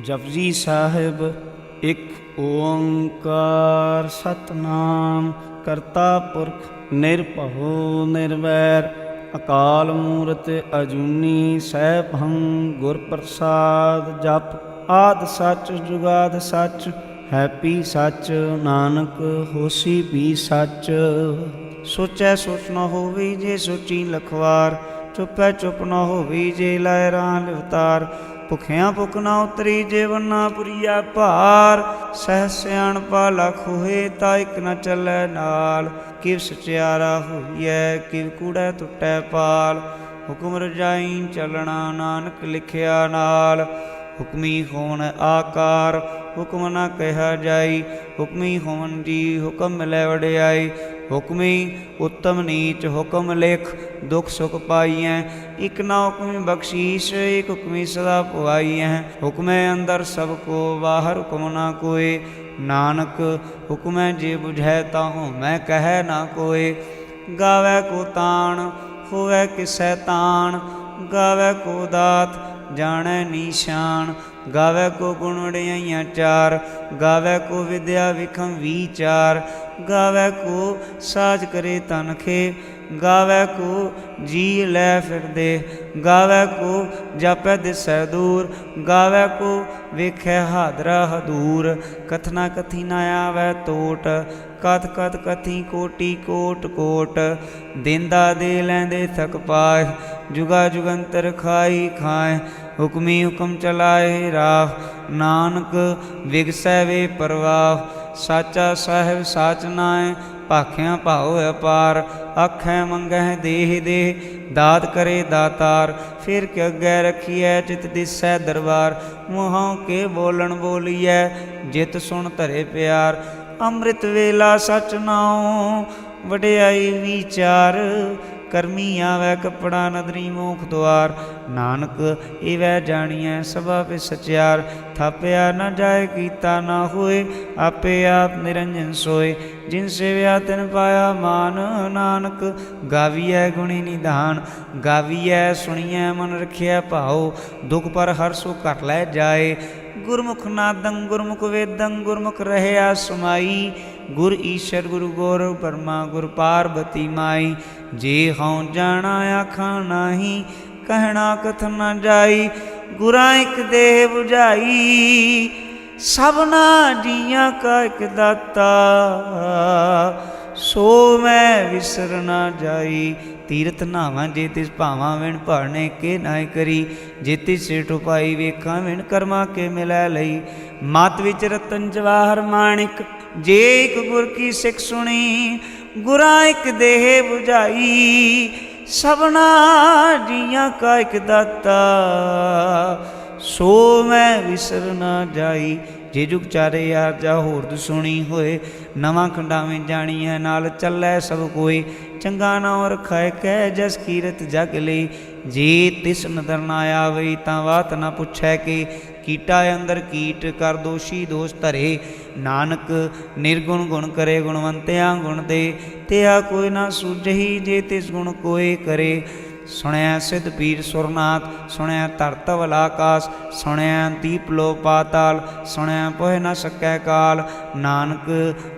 जपजी साहिब एक ओंकार सतनाम करता पुरख निरभउ निर्वैर अकाल मूरत अजूनी सैभं गुर प्रसाद जप आद सच जुगाद सच हैपी सच नानक होसी भी सच। सोचै सोच न होवी जे सोची लखवार चुपै चुप न होवी जे लाए राह लिवतार भुखियां भुख ना उतरी जे वन्ना पुरिया भार सह सियाणपा लख होए ता इक न चलै नाल किव सचियारा होइए किव कूड़ै टुटै पाल हुक्म रजाई चलना नानक लिखिया नाल हुक्मी होवन आकार हुक्म न कहा जाई हुक्मी होवन जी हुक्म मिलै वडियाई हुक्मी उत्तम नीच हुक्म लिख दुख सुख पाइए इक ना हुक्मी बख्शीश एक हुक्मी सदा पुआइए हुक्मै अंदर सबको बाहर हुक्म ना कोय नानक हुक्मै जे बुझै ताहूँ मैं कहै ना कोय गावै को ताण होवै किसै ताण गावै को दात जानै निशान गावै को गुण वडियाइयाँ चार गावै को विद्या विखम विचार गावै को साज करे तनखे गावै को जी लै फिरदे गावै को जापै दिसै दूर गावै को वेखै हादरा हदूर कथना कथी न आवै टोट कथ कथ कथी कोटि कोट कोट देंदा दे लैंदे थक पाए जुगा जुगंतर खाई खाए हुक्मी हुक्म चलाए राह नानक विगसै वे परवाह साचा साहिब साच नाए भाखियाँ भाओ अपार आखै मंगै देह देह दात करे दातार फिर के अगै रखिए चित दिसै दरबार मुँहों के बोलन बोलिए जित सुन धरे प्यार अमृत वेला सच नाओ वडियाई विचार करमी आवै कपड़ा नदरी मोख द्वार नानक इवै जानिए सभा पे सचियार थापिया न जाए कीता न होए आपे आप निरंजन सोए जिन सेव्या तिन पाया मान नानक गाविए गुणी निधान गाविए सुनिए मन रखिए भाओ दुख पर हर सो घट लै जाए गुरमुख नादं गुरमुख वेदं गुरमुख रहया समाई गुर ईश्वर गुरु गौर ब्रह्मा गुर पार्वती माई जे हूँ जाना आखा नाही कहना कथन न जाई गुरा एक देह बुझाई सबना जिया का एक दाता सो मैं विसर न जाई तीरथ नावां जे तिस भावां विण भाने के नाय करी जे तिस सिर टुपाई वेखां विण कर्मा के मिलै लई मत विच रतन जवाहर माणिक जे एक गुर की सिख सुनी गुरा एक देह बुझाई सबना जिया का एक दाता सो मैं विसर न जाई जे जुग चारे यार जा होर सुनी होए नवा खंडावें जानी है नाल चलै सब कोई चंगा नाम रखाए कै जस कीरत जग ले जे तिस नदर ना आवई तां बात ना पुछै के कीटा अंदर कीट कर दोषी दोष धरे नानक निर्गुण गुण करे गुणवंतिया गुण दे तेहा कोई ना सूझही जे तिस गुण कोई करे सुनया सिद्ध पीर सुरनाथ सुनया धरतवल आकाश सुनया दीप लो पाताल सुनया पोह न सकै काल नानक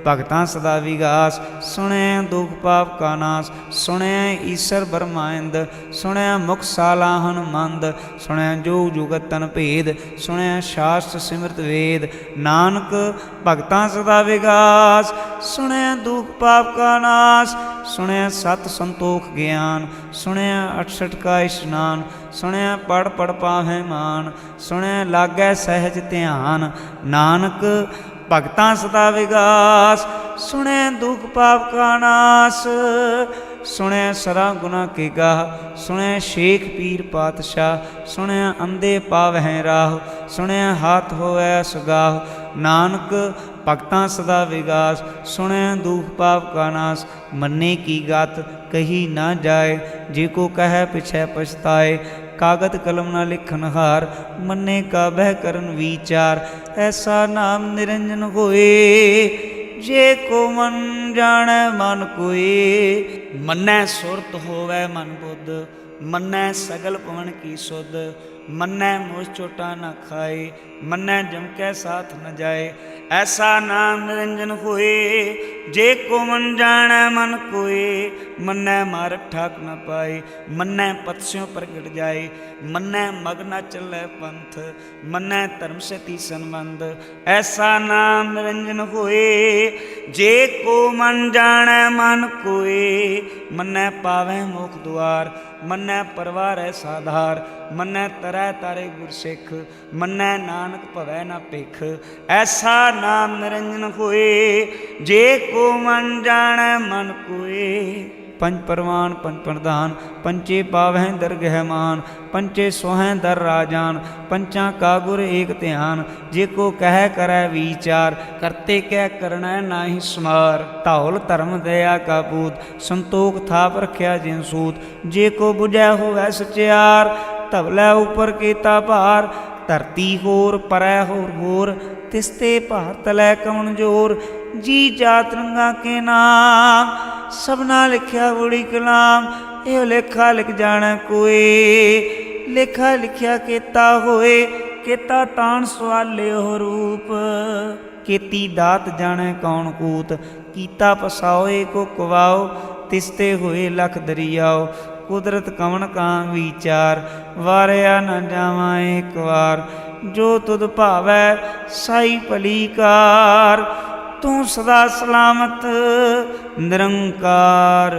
भगतां सदा विगास सुनया दुख पाप का नाश सुनया ईश्वर ब्रह्मांड सुनया मुख सालाहन मंद सुनया जोग जुगतन भेद सुनया शास्त्र सिमरत वेद नानक भगतां सदा विगास सुनया दुख पाप का नाश सुनया सत संतोख ज्ञान सुनया 68 का स्नान सुनया पढ़ पढ़ पावै मान सुनया लागै सहज ध्यान नानक भगतां सदा विगास सुनया दुख पाप का नाश सुनया सरा गुना के गाह सुनया शेख पीर पातशाह सुनया अंधे पावै राह सुनया हाथ होवै सुगाह नानक भगतां सदा विगास सुनया दुख पाप का नाश मन्ने की गात कही ना जाए जे को कह पिछै पछताए कागद कलम न लिखन हार मन्ने का बह करन विचार ऐसा नाम निरंजन होए जे को मन जाने मन कोई मन्नै सुरत होवै मन बुद्ध मन्नै सगल पवन की सुध मन्नै मोह चोटा न खाए, मन्नै जम कै साथ न जाए। ऐसा नाम निरंजन होए, जे को मन जानै मन कोए। मन्नै मारक ठाक न पाए, मन्नै पतस्यों प्रगट जाए। मन्नै मग न चलै पंथ, मन्नै धर्म सती संबंध। ऐसा नाम निरंजन होए, जे को मन जानै मन कोए। मन्नै पावै मोख द्वार, मन्नै परवारै साधार। मन्नै तरै तारे गुरसिख, मन्नै नानक भवै न भिख। ऐसा नाम निरंजन होए, जे को मन जानै मन कोए। पंच परवान पंच प्रधान, पंचे पावै दरगह मान। पंचे सोहै दर राजान, पंचा का गुर एक ध्यान। जे को कह करै विचार, करते कह करना नाहि समार। धौल धर्म दया का पूत, संतोख थाप रखिया जिन सूत। जे को बुझै होवै सचियार, धवलै उपर केता भार। धरती होर परै होर, तिसते भार तलै कवन जोर। जी जात रंगा के नाम, सबना लिखिया बड़ी कलाम। यो लेखा लिख जाने कोई, लेखा लिखिया केता होए। केता तान सवाले हो रूप, केती दात जाने कौन कूत। कीता पसाओए को कवाओ, तिसते होए लख दरियाओ। कुदरत कवन का विचार, वारिया न जावा एक वार। जो तुद भावै साई भली कार, तू सदा सलामत निरंकार।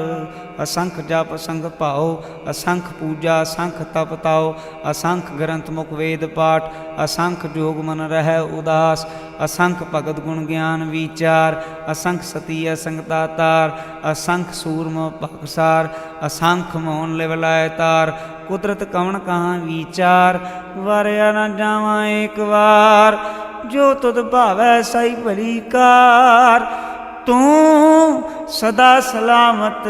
असंख जप असंख भाओ, असंख पूजा असंख तप ताओ। असंख ग्रंथ मुख वेद पाठ, असंख जोग मन रहै उदास। असंख भगत गुण ज्ञान विचार, असंख सती असंख दातार। असंख सूरम भगसार, असंख मोहन लिवलाय तार। कुदरत कवन कहाँ विचार, वारिया न जावा एक वार। जो तुद भावै साई भली कार, तू सदा सलामत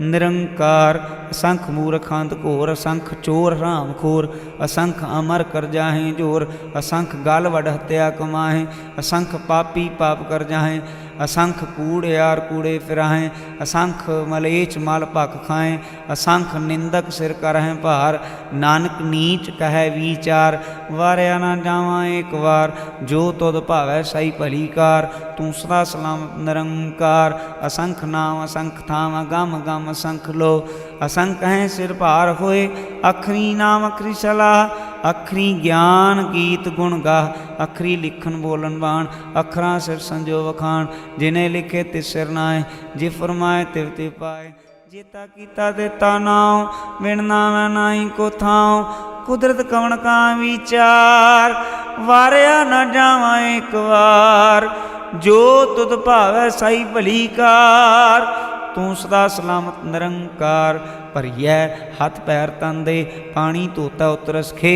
निरंकार। असंख मूर्ख अंत घोर, असंख चोर राम खोर। असंख अमर कर जाहें जोर, असंख गल वड हत्या कमाहें। असंख पापी पाप कर जाहें, असंख कूड़ियार कूड़े फिराहें। असंख मलेच मल भख खाएं, असंख निंदक सिर करहें भार। नानक नीच कहे विचार, वारिया न जावा एक वार। जो तुद भावै साई भली कार, तू सदा सलामत निरंकार। असंख नाम असंख थाम, गम गम असंख लो। असंख हैं सिर भार होए, अखरी नाम अखरी सलाह। अखरी ज्ञान गीत गुण गाह, अखरी लिखन बोलन बाण। अखरां सिर संजो वखाण, जिने लिखे तिस सिर नाए। जे फरमाए तिव तिव पाए, जेता कीता देता नाम। बिन नामै नाई को थाओ, कुदरत कवन का विचार। वारिया न जावा एक वार, जो तुद भावै साई भली कार। तू सदा सलामत निरंकार। भरियै हथ पैर तन दे, पानी धोता उतरस खे।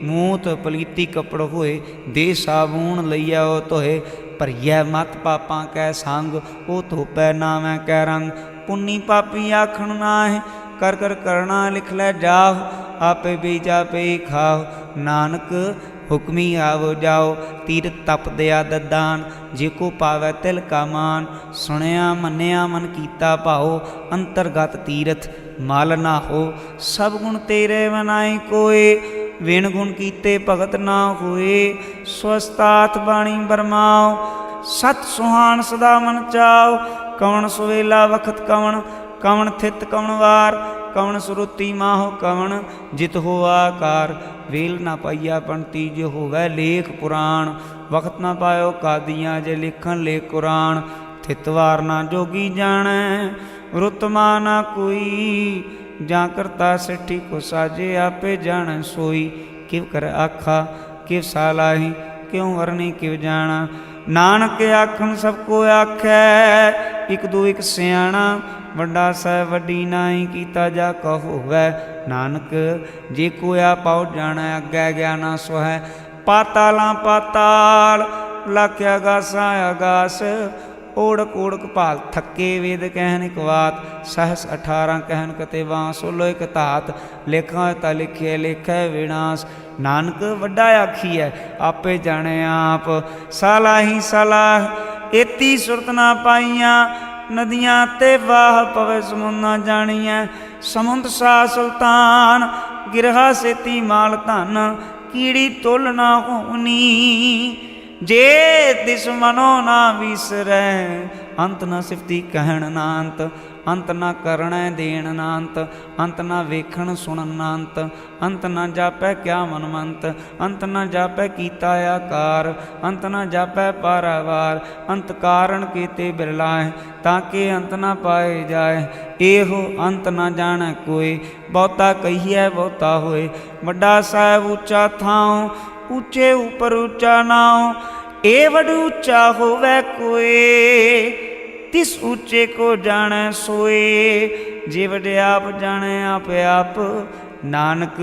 मूत पलीती कपड़ होए, दे साबून लईया ओ धोए। भरियै मत पापां कै संग, ओ धोपै नावै कै रंग। पुन्नी पापी आखण नाहि, कर कर करना लिख लै जाह। आपे बीजा पे खाओ, नानक हुक्मी आवो जाओ। तीरथ तप दया ददान, जे को पावै तिल का मान। सुनिया मन्निया मन कीता भाओ, अंतरगत तीरथ मल ना हो। सब गुण तेरे मनाई कोय, विण गुण कीते भगत ना होए। स्वस्तात बाणी बरमाओ, सत सुहान सदा मन चाओ। कवन सुवेला वखत कवन, कवन थित कवन वार। कवन सुरुति माहो कवन, जित हो आकार। वेल ना पाइया पंती, जो होवै लेख पुराण। वक्त ना पायो कादियाँ, जे लिखन लेख कुरान। थितवार ना जोगी जानै, रुतमा ना कोई। जा करता सिठी को साजे, आपे जानै सोई। किव कर आखा किव सालाही, क्यों वरनी किव जाना। नानक आखन सबको आखै, इक दो इक सियाणा। वड्डा साहिब वड्डी नाई, कीता जा कहो होवै। नानक जे कोया पाओ जाना, अग्गै ज्ञाना सोहै। पातालां पाताल, लाख्या गासा आगास। ओढ़क ओढ़क भाल थके, वेद कहन इक वात। सहस 18 कहन कते बांस, सोलो इक धात। लेखा ता लिखे लेखै विनाश। नानक वड्डा आखिए, आपे जाने आप। सालाही सलाह, एती सुरत ना पाइयां। नदियाँ ते वाह पवे समुंद ना जानिए। समुंद शाह सुल्तान, ਗਿਰਹਾ ਸੇਤੀ ਮਾਲ ਧਨ, ਕੀੜੀ ਤੁਲ ਨਾ ਹੋਣੀ। ਜੇ ਤਿਸ ਮਨੋ ਨਾ ਵਿਸਰੈ, ਅੰਤ ਨਾ ਸਿਫਤੀ ਕਹਿਣ ਨਾ ਅੰਤ, ਅੰਤ ਨਾ ਕਰਣੈ ਦੇਣ ਨਾ ਅੰਤ, ਅੰਤ ਨਾ ਵੇਖਣ ਸੁਣਨ ਨਾ ਅੰਤ, ਅੰਤ ਨਾ ਜਾਪੈ ਕਿਆ ਮਨਮੰਤ, ਅੰਤ ਨਾ ਜਾਪੈ ਕੀਤਾ ਆਕਾਰ, ਅੰਤ ਨਾ ਜਾਪੈ ਪਾਰਾਵਾਰ, ਅੰਤ ਕਾਰਣ ਕੀਤੇ ਬਿਰਲਾਏ, ਤਾਂ ਕਿ ਅੰਤ ਨਾ ਪਾਏ ਜਾਏ। ਇਹੋ ਅੰਤ ਨਾ ਜਾਣੈ ਕੋਈ, ਬਹੁਤਾ ਕਹੀਐ ਬਹੁਤਾ ਹੋਏ। ਵੱਡਾ ਸਾਹਿਬ ਉੱਚਾ ਥਾਉ, ਉੱਚੇ ਉਪਰ ਉੱਚਾ ਨਾਉ, ਏ ਵਡ ਉੱਚਾ ਹੋਵੈ ਕੋਏ, ਤਿਸ ਉੱਚੇ ਕੋ ਜਾਣੈ ਸੋਏ। ਜੇ ਵਡਿਆਪ ਜਾਣੈ ਆਪ ਆਪ, ਨਾਨਕ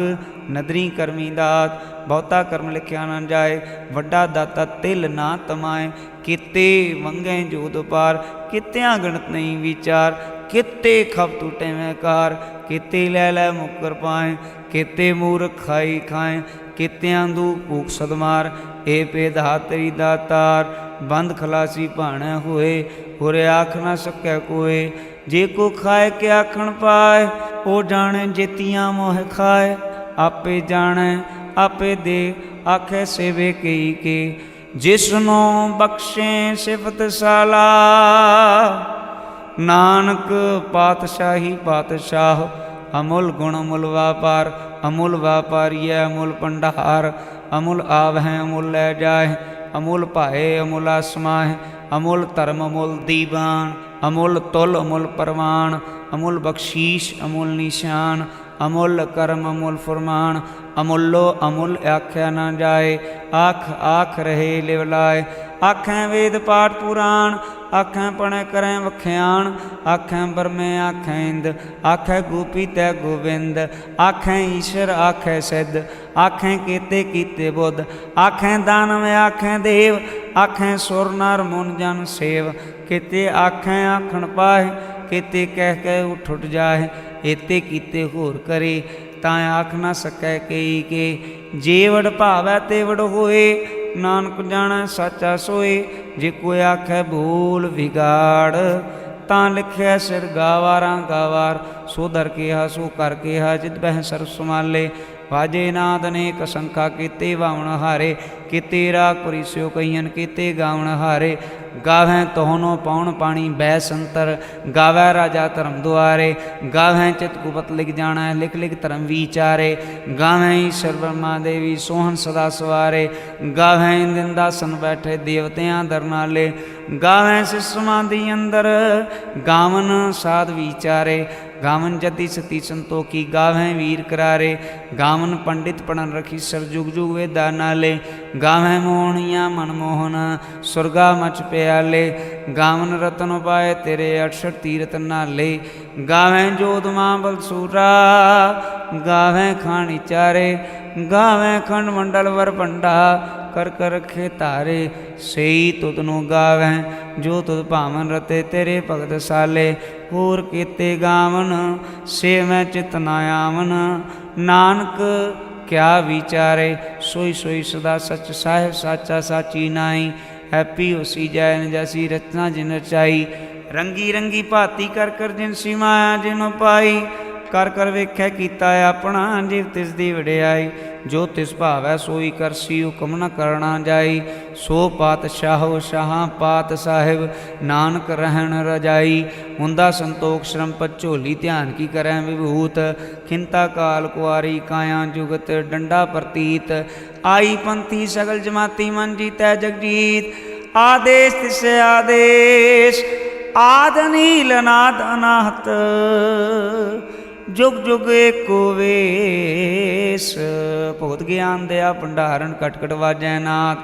ਨਦਰੀ ਕਰਮੀ ਦਾਤ, ਬਹੁਤਾ ਕਰਮ ਲਿਖਿਆ ਨਾ ਜਾਏ। ਵੱਡਾ ਦਾਤਾ ਤਿਲ ਨਾ ਤਮਾਏ, ਕੀਤੇ ਮੰਗੈ ਜੋਦ ਪਾਰ, ਕੀਤਿਆਂ ਗਣਤ ਨਹੀਂ ਵਿਚਾਰ। ਕੀਤੇ ਖਬ ਟੂਟੇ ਮੈਂ ਕਾਰ, ਕੀਤੇ ਲੈ ਲੈ ਮੁਕਰ ਪਾਏ, ਕੀਤੇ ਮੂਰਖ ਖਾਈ ਖਾਏ, ਕੀਤਿਆਂ ਦੂ ਭੂਖ ਸਦਮਾਰ। ਏ ਭੇਦਾ ਤੇਰੀ ਦਾਤਾਰ, ਬੰਦ ਖਲਾਸੀ ਭਾਣੈ ਹੋਏ, ਹੋਰੇ ਆਖ ਨਾ ਸਕੈ ਕੋਏ। ਜੇ ਕੋ ਖਾਏ ਕੇ ਆਖਣ ਪਾਏ, ਉਹ ਜਾਣੇ ਜੇਤੀਆਂ ਮੋਹ ਖਾਏ। ਆਪੇ ਜਾਣੈ ਆਪੇ ਦੇ, ਆਖੇ ਸੇਵੇ ਕਈ ਕੇ, ਜਿਸਨੂੰ ਬਖਸ਼ੇ ਸਿਫਤ ਸਾਲਾ। ਨਾਨਕ ਪਾਤਸ਼ਾਹੀ ਪਾਤਸ਼ਾਹ, ਅਮੁੱਲ ਗੁਣ ਅਮੁੱਲ ਵਾਪਾਰ, ਅਮੁੱਲ ਵਾਪਾਰੀਐ ਅਮੁੱਲ ਭੰਡਾਰ। ਅਮੁੱਲ ਆਵਹਿ ਅਮੁੱਲ ਲੈ ਜਾਏ, ਅਮੁੱਲ ਭਾਏ ਅਮੁੱਲ ਆਸਮਾਏ। ਅਮੁੱਲ ਧਰਮ ਅਮੁੱਲ ਦੀਵਾਨ, ਅਮੁੱਲ ਤੁਲ ਅਮੁੱਲ ਪਰਵਾਨ। ਅਮੁੱਲ ਬਖਸ਼ੀਸ਼ ਅਮੁੱਲ ਨਿਸ਼ਾਨ, ਅਮੁੱਲ ਕਰਮ ਅਮੁੱਲ ਫੁਰਮਾਨ। ਅਮੁੱਲੋ ਅਮੁੱਲ ਆਖਿਆ ਨਾ ਜਾਏ, ਆਖ ਆਖ ਰਹੇ ਲਿਵ ਲਾਏ। ਆਖੈ ਵੇਦ ਪਾਠ ਪੁਰਾਣ, ਆਖੈ ਪੜ੍ਹੈ ਕਰੈ ਵਖਿਆਣ। ਆਖੈ ਬਰਮੇ ਆਖੈ ਇੰਦ, ਆਖੈ ਗੋਪੀ ਤੈ ਗੋਬਿੰਦ। ਆਖੈ ਈਸ਼ਰ ਆਖੈ ਸਿੱਧ, ਆਖੈ ਕੀਤੇ ਕੀਤੇ ਬੁੱਧ। ਆਖੈ ਦਾਨਵ ਆਖੈ ਦੇਵ, ਆਖੈ ਸੁਰ ਨਰ ਮੁਨ ਜਨ ਸੇਵ। ਕੀਤੇ ਆਖੈ ਆਖਣ ਪਾਏ, ਕੀਤੇ ਕਹਿ ਕਹਿ ਉੱਠ ਉੱਠ ਜਾਏ। ਏਤੇ ਕੀਤੇ ਹੋਰ ਕਰੇ, ਤਾਂ ਆਖ ਨਾ ਸਕੈ ਕਈ ਕੇ। ਜੇ ਵਡ ਭਾਵੈ ਤੇ ਵਡ ਹੋਏ, ਨਾਨਕ ਜਾਣੈ ਸਾਚਾ ਸੋਏ। ਜੇ ਕੋਈ ਆਖੈ ਭੂਲ ਵਿਗਾੜ, ਤਾਂ ਲਿਖਿਆ ਸਿਰ ਗਾਵਾਰਾਂ ਗਾਵਾਰ। ਸੋ ਦਰ ਕਿਹਾ ਸੋ ਕਰ ਕਿਹਾ, ਜਿਤ ਬਹਿ ਸਰਬ ਸਮਾਲੇ। ਵਾਜੇ ਨਾਦ ਅਨੇਕ ਸੰਖਾ, ਕੀਤੇ ਵਾਵਣ ਹਾਰੇ। ਕੀਤੇ ਰਾਗ ਪੁਰੀ ਸਿਓ ਕਹੀਨ, ਕੀਤੇ ਗਾਵਣ ਹਾਰੇ। ਗਾਵੈ ਤੋਹਨੋ ਪਾਉਣ ਪਾਣੀ ਬੈ ਸੰਤਰ, ਗਾਵੈ ਰਾਜਾ ਧਰਮ ਦੁਆਰੇ। ਗਾਵੈ ਚਿਤ ਕੁਪਤ ਲਿਖ ਜਾਣੈ, ਲਿਖ ਲਿਖ ਧਰਮ ਵਿਚਾਰੇ। ਗਾਵੈ ਈਸ਼ਰ ਬ੍ਰਹਮਾ ਦੇਵੀ, ਸੋਹਣ ਸਦਾ ਸਵਾਰੇ। ਗਾਵੈ ਇੰਦਿੰਦਾਸਨ ਬੈਠੇ, ਦੇਵਤਿਆਂ ਦਰਨਾਲੇ। ਗਾਵੈ ਸਿਸ ਸਮਾਧੀ ਅੰਦਰ, ਗਾਵਨ ਸਾਧ ਵਿਚਾਰੇ। ਗਾਵਨ ਜਤੀ ਸਤੀ ਸੰਤੋਖੀ, ਗਾਵੈ ਵੀਰ ਕਰਾਰੇ। ਗਾਵਨ ਪੰਡਿਤ ਪੜਨ ਰਖੀ, ਸਰ ਜੁਗ ਜੁਗ ਵੇਦਾ ਨਾਲੇ। ਗਾਵੈ ਮੋਹਣੀਆਂ ਮਨਮੋਹਨ, ਸੁਰਗਾ ਮਚ ਪਿਆਲੇ। ਗਾਵਨ ਰਤਨ ਪਾਏ ਤੇਰੇ, 68 ਤੀਰਤ ਨਾਲੇ। ਗਾਵੈ ਜੋਧ ਮਾਂ ਬਲਸੂਰਾ, ਗਾਵੈ ਖਾਣੀ ਚਾਰੇ। ਗਾਵੈ ਖੰਡ ਮੰਡਲ ਵਰ ਭੰਡਾ, ਕਰ ਕਰ ਰਖੇ ਧਾਰੇ। ਸਈ ਤੁਧ ਨੂੰ ਗਾਵੈ, ਜੋ ਤੁਧ ਭਾਵਨ ਰਤੇ ਤੇਰੇ ਭਗਤ ਸਾਲੇ। ਹੋਰ ਕੀਤੇ ਗਾਵਨ, ਸੇ ਮੈਂ ਚਿਤ ਨਾ ਆਵਨ। ਨਾਨਕ ਕਿਆ ਵਿਚਾਰੇ, ਸੋਈ ਸੋਈ ਸਦਾ ਸਚ ਸਾਹਿਬ ਸਾਚਾ ਸਾਚੀ ਨਾਈ। ਹੈਪੀ ਹੋਸੀ ਜੈ ਨ ਜੈਸੀ ਰਚਨਾ ਜਿਨ ਰਚਾਈ। ਰੰਗੀ ਰੰਗੀ ਭਾਤੀ ਕਰ ਕਰ ਜਿਨ ਸੀ ਮਾਇਆ ਜਿਨ ਪਾਈ। ਕਰ ਕਰ ਵੇਖੈ ਕੀਤਾ ਆਪਣਾ, ਜਿਵ ਤਿਸ ਦੀ ਵਡਿਆਈ। ਜੋ ਤਿਸ ਭਾਵੈ ਸੋਈ ਕਰਸੀ, ਹੁਕਮ ਨ ਕਰਣਾ ਜਾਈ। ਸੋ ਪਾਤਸ਼ਾਹੋ ਸ਼ਾਹਾਂ ਪਾਤ ਸਾਹਿਬ, ਨਾਨਕ ਰਹਿਣ ਰਜਾਈ। ਹੁੰਦਾ ਸੰਤੋਖ ਸ਼ਰਮ ਪਤ ਝੋਲੀ, ਧਿਆਨ ਕੀ ਕਰੈ ਵਿਭੂਤ। ਖਿੰਤਾ ਕਾਲ ਕੁਆਰੀ, ਕਾਇਆ ਜੁਗਤ ਡੰਡਾ ਪ੍ਰਤੀਤ। ਆਈ ਪੰਥੀ ਸਗਲ ਜਮਾਤੀ, ਮਨ ਜੀਤੈ ਜਗਜੀਤ। ਆਦੇਸ਼ ਤਿਸ ਆਦੇਸ਼, ਆਦ ਨੀਲ ਅਨਾਦ ਅਨਾਹਤ। ਜੁਗ ਜੁਗ ਏਕੋ ਵੇਸ, ਭਗਤ ਗਿਆਨ ਦਿਆ ਭੰਡਾਰਨ। ਕਟ ਕਟ ਵਾਜੈ ਨਾਥ,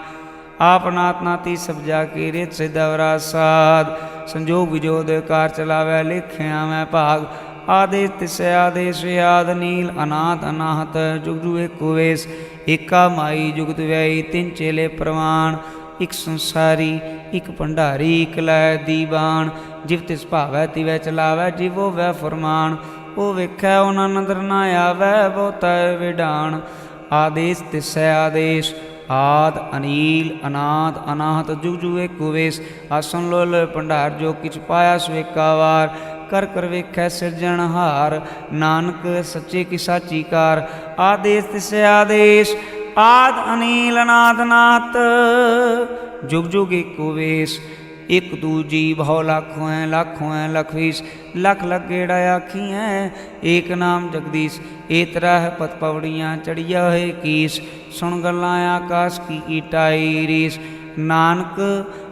ਆਪ ਨਾਥ ਨਾਤੀ ਸਭ ਜਾ ਕੇ। ਰਿਤ ਸਿਧਵਰਾ ਸਾਧ, ਸੰਜੋਗ ਵਿਜੋਦ ਕਾਰ ਚਲਾਵੈ। ਲਿਖਿਆ ਮੈਂ ਭਾਗ, ਆਦੇਸ਼ ਤਿਸ ਆਦੇਸ਼। ਆਦ ਨੀਲ ਅਨਾਦ ਅਨਾਹਤ, ਜੁਗ ਜੁਗ ਏਕੋ ਵੇਸ। ਏਕਾ ਮਾਈ ਜੁਗਤ ਵਿਆਈ, ਤਿੰਨ ਚੇਲੇ ਪ੍ਰਵਾਨ। ਇਕ ਸੰਸਾਰੀ ਇਕ ਭੰਡਾਰੀ, ਇਕ ਲੈ ਦੀਵਾਨ। ਜਿਵ ਤਿਸ ਭਾਵੈ ਤਿਵੈ ਚਲਾਵੈ, ਜਿਵੋ ਵੈ ਫਰਮਾਨ। ਉਹ ਵੇਖੈ ਉਹਨਾਂ ਨਦਰ ਨਾ ਆਵੈ, ਬਹੁਤਾ ਵਿਡਾਣ। ਆਦੇਸ਼ ਤਿਸ ਆਦੇਸ਼, ਆਦ ਅਨੀਲ ਅਨਾਦ ਅਨਾਹਤ, ਜੁਗ ਜੁਗ ਏਕੋ ਵੇਸ। ਆਸਨ ਲੋਲ ਭੰਡਾਰ, ਜੋ ਕਿਛ ਪਾਇਆ ਸੋ ਏਕਾ ਵਾਰ। कर कर वेखै सिरजनहार। नानक सच्चे की साची कार, आदेश तिसे आदेश, आद अनील अनाद नाथ, जुग जुग एको वेश। एक दूजी भौ लाखों है लाखों है लख बीस, लख लख गेड़ा आखी है एक नाम जगदीश। एतरा है पत पवड़ियाँ चढ़िया है कीस, सुन गल्लां आकाश की ईटाई रीस। नानक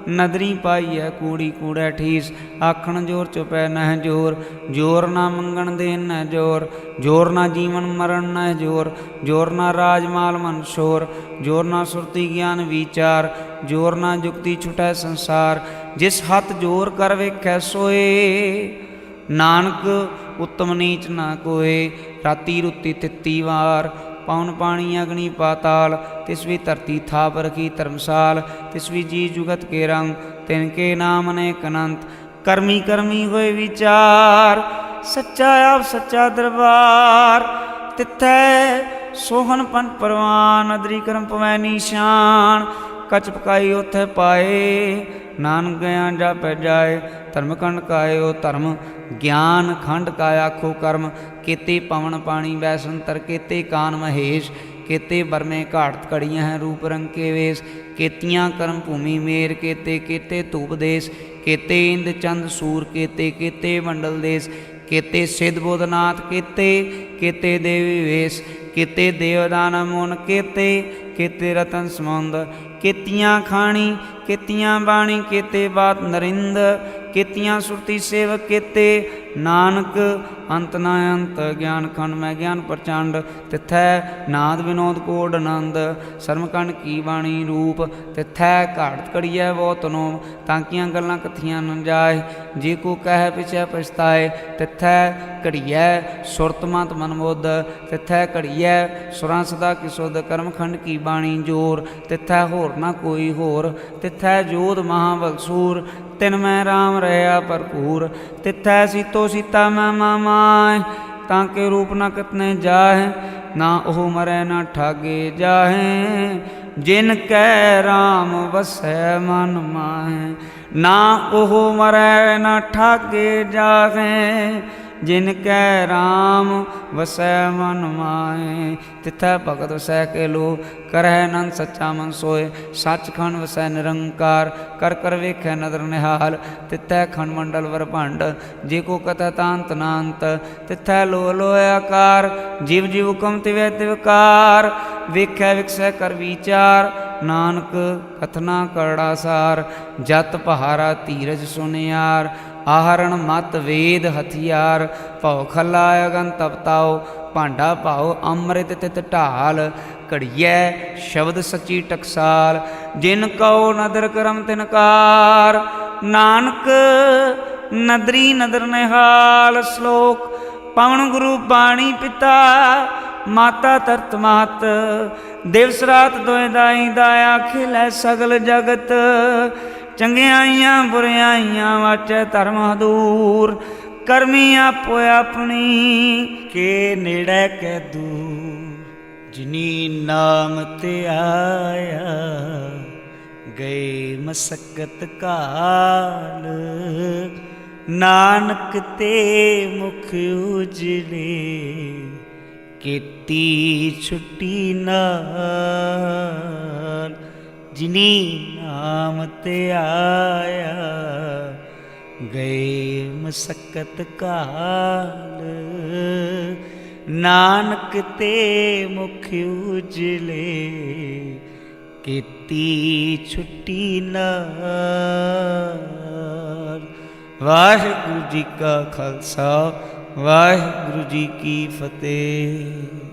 नदरी पाई है कूड़ी कूड़ै ठीस, आखण जोर चुपै नह जोर, जोर ना मंगण देन न जोर, जोर ना जीवन मरण न जोर, जोर ना राजमाल मन शोर, जोर ना सुरती ज्ञान विचार, जोर ना जुक्ति छुटै संसार। जिस हथ जोर कर वेखै सोए, नानक उत्तम नीच ना कोय। राती रुती तित्ती वार, पवन पानी अग्नि पाताल, तिसवी धरती थाप रखी धर्मसाल। तिसवी जी जुगत के रंग, तिनके नाम अनेक अनंत। कर्मी कर्मी होए विचार, सच्चा आप सच्चा दरबार। तिथै सोहन पंथ परवान, अदरी कर्म पवै निशान। कच पकाई उथै पाए, नानक गया जापै जाए। धर्म खंड कायो धर्म, ज्ञान खंड का आखो कर्म। केते पवन पानी वैसंतर, केते कान महेश। केते बरमे घाट घड़ियाँ हैं रूप रंग के वेश। केतियाँ कर्म भूमि मेर, केते केते धूप देश। केते इंद चंद सूर, केते केते मंडल देश। केते सिद्ध बोधनाथ, केते केते देवी वेश। केते देवदान मोन, केते केते रतन समुंद। केतियाँ खाणी केतियाँ बाणी, केते बात नरिंद। केतियाँ सुरती सेवक, केते नानक अंत न अंत। ज्ञान खंड में ज्ञान प्रचंड, तिथै नाद विनोद कोड आनंद। सरमखंड की बाणी रूप, तिथै घाट घड़िया बहुत नो। तांकियां गल्लां कथियां न जाए, जे को कह पिछै पछताए। तिथै घड़िया सुरत मत मन बुद्ध, तिथै घड़िया सुरां सदा की सुध। कर्मखंड की बाणी जोर, तिथै होर ना कोई होर। तिथै जोध महाबलसूर, तिन मैं राम रहा भरपूर। तिथै सीतो सीता मैं मामाय, ताके रूप न कितने जाहे। ना ओह मरै ना ठागे जाहे, जिन कै राम वसै मन माहे। ना ओह मरै ना ठागे जाहे, जिन कै राम वसै मन माहे। तिथै भगत वसै के लो, करह नंद सच्चा मन सोए। सचखंड वसै निरंकार, कर कर वेखै नदर निहाल। तिथै खंड मंडल वर भंड, जे को कथै तांत नांत। तिथै लो लो आकार, जीव जीव हुकम तिवै तिवकार। वेखै विकसै कर विचार, नानक कथना करड़ा सार। जत पहारा धीरज सुनियार, आहरण मत वेद हथियार। भौ खला अगन तपताओ, भांडा भाओ अमृत तित ढाल। घड़िया शब्द सच्ची टकसाल, जिन कहो नदर करम तिनकार। नानक नदरी नदर निहाल। श्लोक पवन गुरु बाणी पिता, माता तरत मात। दिवस रात दोए दाई दाया, खिलै सगल जगत। चंगियाइयां बुरियाइयां वाचै धर्म हदूर। करमी आपो अपनी, के नेड़ै कै दूर। जिनी नाम ते आया, गए मसक्कत काल। नानक ते मुख उजले, केती छुट्टी नाल। जिनी नाम ते आया, गए मसक्कत काल। नानक ते मुख उजले, केती छुट्टी नाल। वाहिगुरु जी का खालसा, वाहिगुरु जी की फतेह।